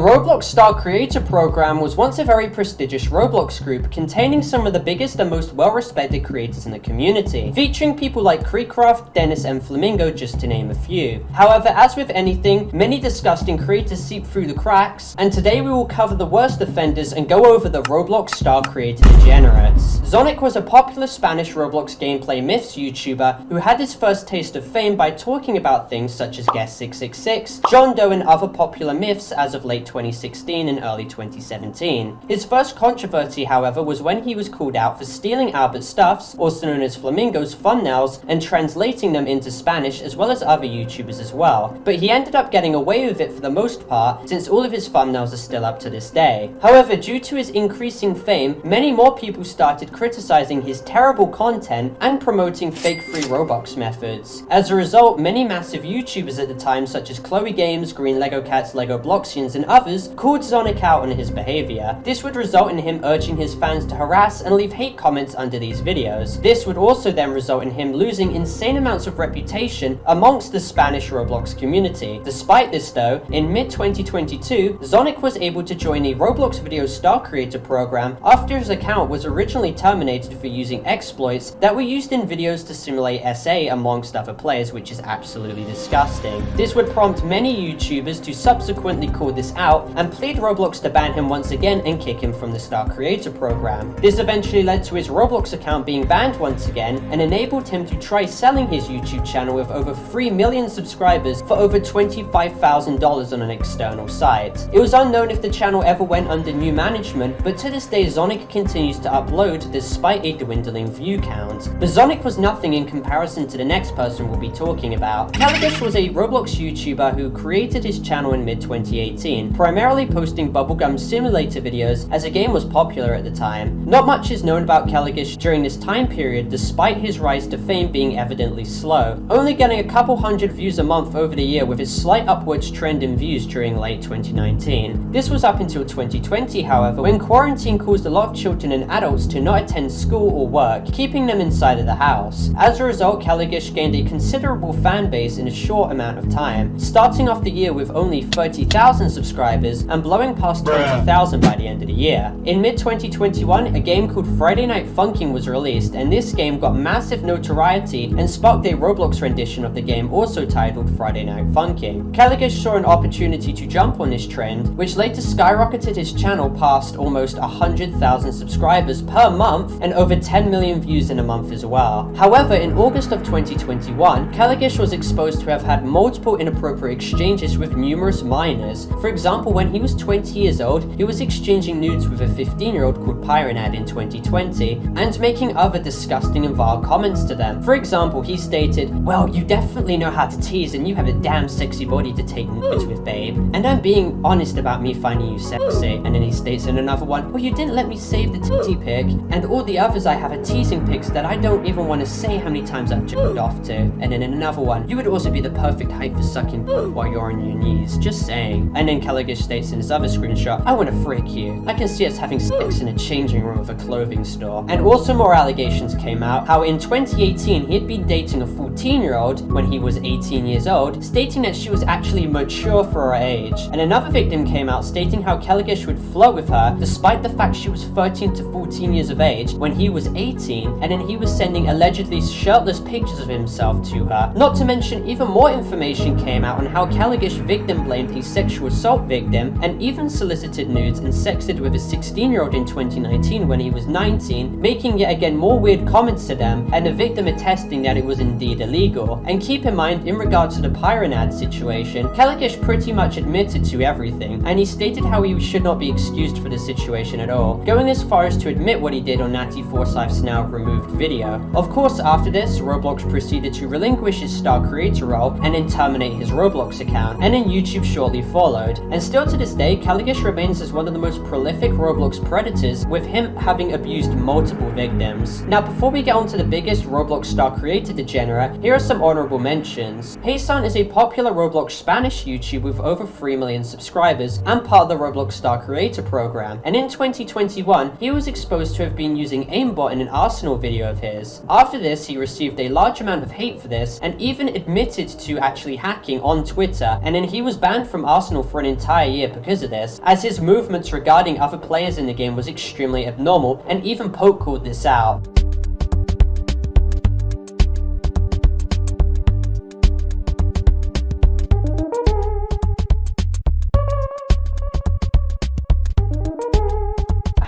Roblox Star Creator program was once a very prestigious Roblox group containing some of the biggest and most well-respected creators in the community, featuring people like KreekCraft, Denis and Flamingo, just to name a few. However, as with anything, many disgusting creators seep through the cracks, and today we will cover the worst offenders and go over the Roblox Star Creator Degenerates. Xonnek was a popular Spanish Roblox gameplay myths YouTuber who had his first taste of fame by talking about things such as Guest 666, John Doe and other popular myths as of late 2016 and early 2017. His first controversy, however, was when he was called out for stealing Albert Stuff's, also known as Flamingo's, thumbnails and translating them into Spanish, as well as other YouTubers as well. But he ended up getting away with it for the most part, since all of his thumbnails are still up to this day. However, due to his increasing fame, many more people started criticizing his terrible content and promoting fake free Robux methods. As a result, many massive YouTubers at the time, such as Chloe Games, Green Lego Cats, Lego Bloxians, and others, called Xonnek out on his behavior. This would result in him urging his fans to harass and leave hate comments under these videos. This would also then result in him losing insane amounts of reputation amongst the Spanish Roblox community. Despite this though, in mid-2022, Xonnek was able to join a Roblox Video Star Creator program after his account was originally terminated for using exploits that were used in videos to simulate SA amongst other players, which is absolutely disgusting. This would prompt many YouTubers to subsequently call this out and plead Roblox to ban him once again and kick him from the Star Creator program. This eventually led to his Roblox account being banned once again and enabled him to try selling his YouTube channel with over 3 million subscribers for over $25,000 on an external site. It was unknown if the channel ever went under new management, but to this day Xonnek continues to upload despite a dwindling view count. But Xonnek was nothing in comparison to the next person we'll be talking about. Kelogish was a Roblox YouTuber who created his channel in mid-2018, primarily posting bubblegum simulator videos as the game was popular at the time. Not much is known about Kelogish during this time period, despite his rise to fame being evidently slow, only getting a couple hundred views a month over the year, with his slight upwards trend in views during late 2019. This was up until 2020, however, when quarantine caused a lot of children and adults to not attend school or work, keeping them inside of the house. As a result, Kelogish gained a considerable fan base in a short amount of time, starting off the year with only 30,000 subscribers and blowing past 20,000 by the end of the year. In mid-2021, a game called Friday Night Funkin' was released, and this game got massive notoriety and sparked a Roblox rendition of the game also titled Friday Night Funkin'. Kelogish saw an opportunity to jump on this trend, which later skyrocketed his channel past almost 100,000 subscribers per month and over 10 million views in a month as well. However, in August of 2021, Kelogish was exposed to have had multiple inappropriate exchanges with numerous minors. For example, when he was 20 years old, he was exchanging nudes with a 15-year-old called Pyronad in 2020 and making other disgusting and vile comments to them. For example, he stated, "Well, you definitely know how to tease and you have a damn sexy body to take nudes with, babe. And I'm being honest about me finding you sexy." And then he states in another one, "Well, you didn't let me save the titty pic, and all the others I have are teasing pics that I don't even want to say how many times I've jerked off to." And then in another one, "You would also be the perfect height for sucking while you're on your knees, just saying." And then Kelogish states in his other screenshot, "I want to freak you. I can see us having sex in a changing room of a clothing store." And also more allegations came out, how in 2018 he had been dating a 14-year-old when he was 18 years old, stating that she was actually mature for her age. And another victim came out stating how Kelogish would flirt with her despite the fact she was 13 to 14 years of age when he was 18, and then he was sending allegedly shirtless pictures of himself to her. Not to mention, even more information came out on how Kelogish victim blamed a sexual assault victim and even solicited nudes and sexted with a 16-year-old in 2019 when he was 19, making yet again more weird comments to them, and the victim attesting that it was indeed illegal. And keep in mind, in regards to the Pyronad situation, Kelogish pretty much admitted to everything, and he stated how he should not be excused for the situation at all, going as far as to admit what he did on Natty Forsyth's now removed video. Of course, after this, Roblox proceeded to relinquish his Star Creator role and then terminate his Roblox account, and then YouTube shortly followed. And still to this day, Kelogish remains as one of the most prolific Roblox predators, with him having abused multiple victims. Now, before we get on to the biggest Roblox Star Creator degenerate, here are some honorable mentions. HeySant is a popular Roblox Spanish YouTube with over 3 million subscribers and part of the Roblox Star Creator program, and in 2021, he was exposed to have been using aimbot in an Arsenal video of his. After this, he received a large amount of hate for this and even admitted to actually hacking on Twitter, and then he was banned from Arsenal for an entire entire year because of this, as his movements regarding other players in the game was extremely abnormal, and even Poke called this out.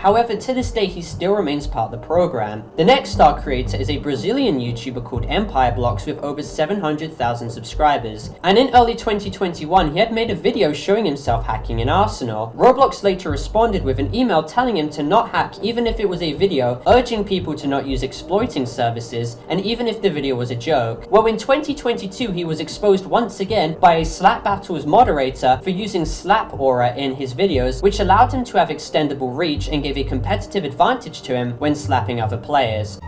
However, to this day, he still remains part of the program. The next star creator is a Brazilian YouTuber called EmpireBlox with over 700,000 subscribers. And in early 2021, he had made a video showing himself hacking an arsenal. Roblox later responded with an email telling him to not hack even if it was a video, urging people to not use exploiting services, and even if the video was a joke. Well, in 2022, he was exposed once again by a Slap Battles moderator for using Slap Aura in his videos, which allowed him to have extendable reach and gave a competitive advantage to him when slapping other players.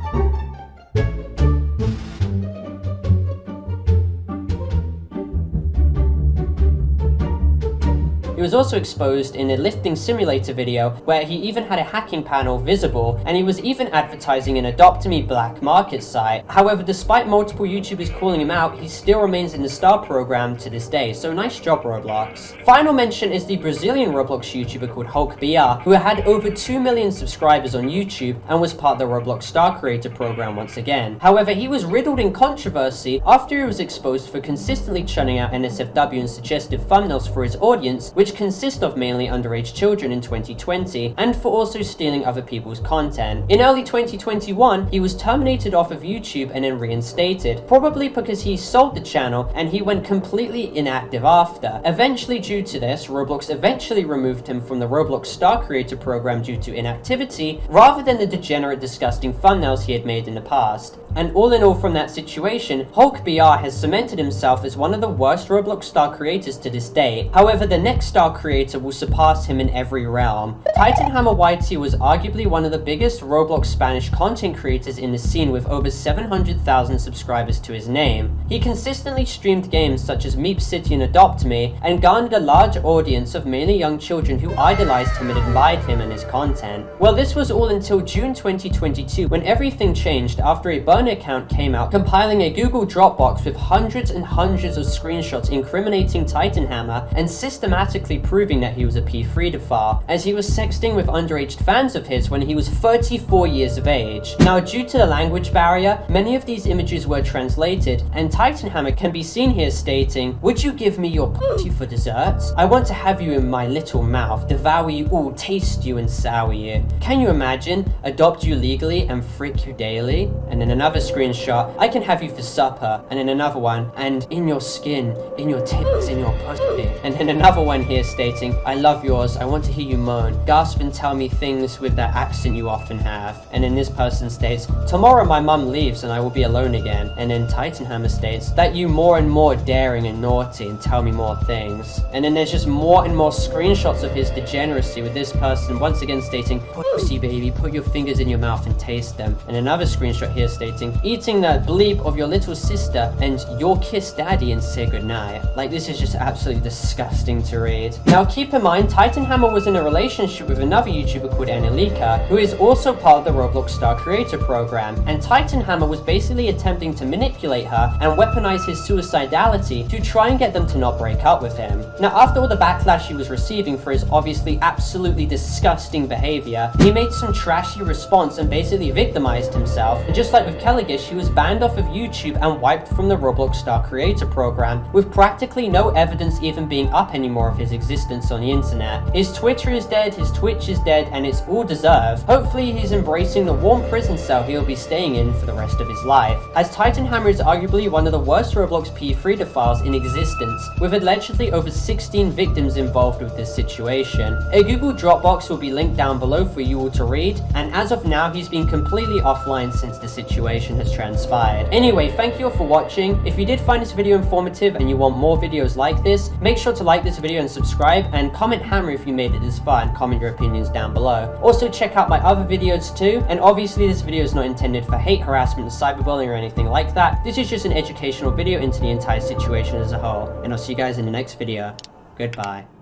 He was also exposed in a lifting simulator video where he even had a hacking panel visible, and he was even advertising an Adopt Me black market site. However, despite multiple YouTubers calling him out, he still remains in the star program to this day, so nice job, Roblox. Final mention is the Brazilian Roblox YouTuber called HulkBR, who had over 2 million subscribers on YouTube and was part of the Roblox Star Creator program once again. However, he was riddled in controversy after he was exposed for consistently churning out NSFW and suggestive thumbnails for his audience, which consist of mainly underage children in 2020, and for also stealing other people's content. In early 2021, he was terminated off of YouTube and then reinstated, probably because he sold the channel and he went completely inactive after. Eventually, due to this, Roblox eventually removed him from the Roblox Star Creator program due to inactivity, rather than the degenerate, disgusting thumbnails he had made in the past. And all in all, from that situation, HulkBR has cemented himself as one of the worst Roblox Star creators to this day. However, the next star creator will surpass him in every realm. TitanHammerYt was arguably one of the biggest Roblox Spanish content creators in the scene with over 700,000 subscribers to his name. He consistently streamed games such as Meep City and Adopt Me, and garnered a large audience of mainly young children who idolized him and admired him and his content. Well, this was all until June 2022, when everything changed after a burner account came out compiling a Google Dropbox with hundreds and hundreds of screenshots incriminating TitanHammer and systematically proving that he was a pedophilia, as he was sexting with underage fans of his when he was 34 years of age. Now, due to the language barrier, many of these images were translated, and TitanHammer can be seen here stating, "Would you give me your pussy for dessert? I want to have you in my little mouth, devour you all, taste you and sour you. Can you imagine? Adopt you legally and frick you daily?" And then another screenshot, "I can have you for supper." And then another one, "And in your skin, in your tits, in your pussy." And then another one here stating, "I love yours, I want to hear you moan, gasp and tell me things with that accent you often have." And then this person states, "Tomorrow my mum leaves and I will be alone again." And then TitanHammer states, "That you more and more daring and naughty and tell me more things." And then there's just more and more screenshots of his degeneracy, with this person once again stating, "Pussy baby, put your fingers in your mouth and taste them." And another screenshot here stating, "Eating the bleep of your little sister and your kiss daddy and say goodnight." Like, this is just absolutely disgusting to read. Now keep in mind, TitanHammer was in a relationship with another YouTuber called Annalika, who is also part of the Roblox Star Creator program, and TitanHammer was basically attempting to manipulate her and weaponize his suicidality to try and get them to not break up with him. Now, after all the backlash he was receiving for his obviously absolutely disgusting behavior, he made some trashy response and basically victimized himself. And just like with Kelogish, he was banned off of YouTube and wiped from the Roblox Star Creator program, with practically no evidence even being up anymore of his existence on the internet. His Twitter is dead, his Twitch is dead, and it's all deserved. Hopefully he's embracing the warm prison cell he'll be staying in for the rest of his life, as TitanHammer is arguably one of the worst Roblox pedophiles in existence, with allegedly over 16 victims involved with this situation. A Google Dropbox will be linked down below for you all to read, and as of now he's been completely offline since the situation has transpired. Anyway, thank you all for watching. If you did find this video informative and you want more videos like this, make sure to like this video and subscribe, and comment hammer if you made it this far, and comment your opinions down below. Also check out my other videos too, and obviously this video is not intended for hate, harassment, cyberbullying or anything like that. This is just an educational video into the entire situation as a whole, and I'll see you guys in the next video. Goodbye.